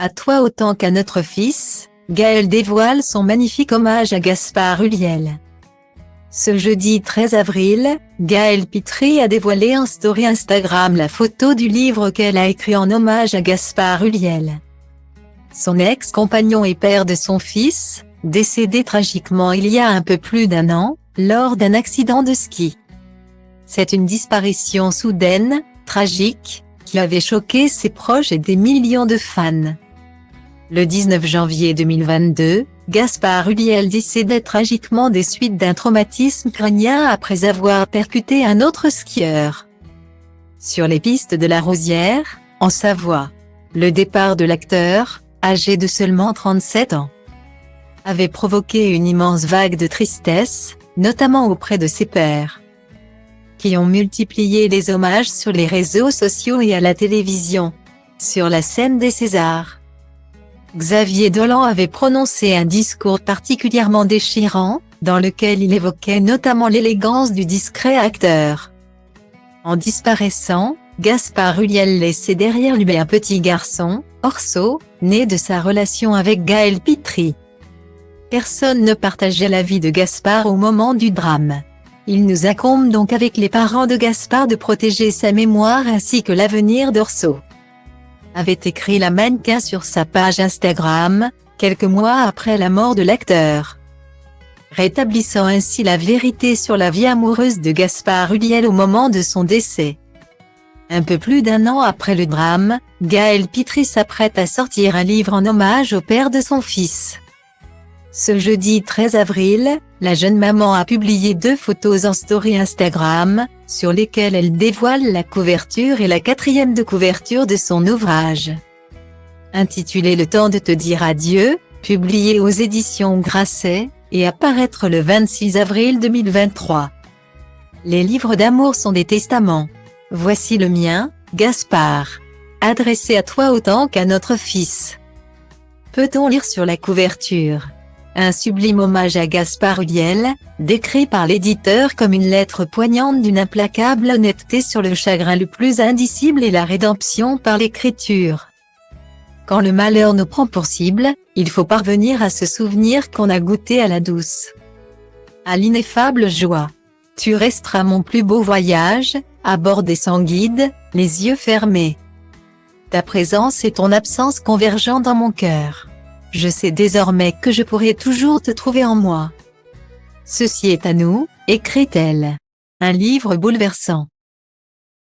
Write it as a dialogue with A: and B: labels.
A: À toi autant qu'à notre fils, Gaël dévoile son magnifique hommage à Gaspard Ulliel. Ce jeudi 13 avril, Gaël Pitry a dévoilé en story Instagram la photo du livre qu'elle a écrit en hommage à Gaspard Ulliel. Son ex-compagnon et père de son fils, décédé tragiquement il y a un peu plus d'un an, lors d'un accident de ski. C'est une disparition soudaine, tragique, qui avait choqué ses proches et des millions de fans. Le 19 janvier 2022, Gaspard Ulliel décédait tragiquement des suites d'un traumatisme crânien après avoir percuté un autre skieur. Sur les pistes de la Rosière, en Savoie, le départ de l'acteur, âgé de seulement 37 ans, avait provoqué une immense vague de tristesse, notamment auprès de ses pairs, qui ont multiplié les hommages sur les réseaux sociaux et à la télévision. Sur la scène des Césars, Xavier Dolan avait prononcé un discours particulièrement déchirant, dans lequel il évoquait notamment l'élégance du discret acteur. En disparaissant, Gaspard Ulliel laissait derrière lui un petit garçon, Orso, né de sa relation avec Gaël Pitry. Personne ne partageait la vie de Gaspard au moment du drame. Il nous incombe donc avec les parents de Gaspard de protéger sa mémoire ainsi que l'avenir d'Orso, avait écrit la mannequin sur sa page Instagram, quelques mois après la mort de l'acteur, rétablissant ainsi la vérité sur la vie amoureuse de Gaspard Ulliel au moment de son décès. Un peu plus d'un an après le drame, Gaël Pitry s'apprête à sortir un livre en hommage au père de son fils. Ce jeudi 13 avril, la jeune maman a publié 2 photos en story Instagram, sur lesquelles elle dévoile la couverture et la 4e de couverture de son ouvrage, intitulé Le temps de te dire adieu, publié aux éditions Grasset, et à paraître le 26 avril 2023. Les livres d'amour sont des testaments. Voici le mien, Gaspard, adressé à toi autant qu'à notre fils. Peut-on lire sur la couverture un sublime hommage à Gaspard Ulliel, décrit par l'éditeur comme une lettre poignante d'une implacable honnêteté sur le chagrin le plus indicible et la rédemption par l'écriture. Quand le malheur nous prend pour cible, il faut parvenir à se souvenir qu'on a goûté à la douce, à l'ineffable joie. Tu resteras mon plus beau voyage, abordé sans guide, les yeux fermés. Ta présence et ton absence convergent dans mon cœur. Je sais désormais que je pourrai toujours te trouver en moi. Ceci est à nous, écrit-elle. Un livre bouleversant.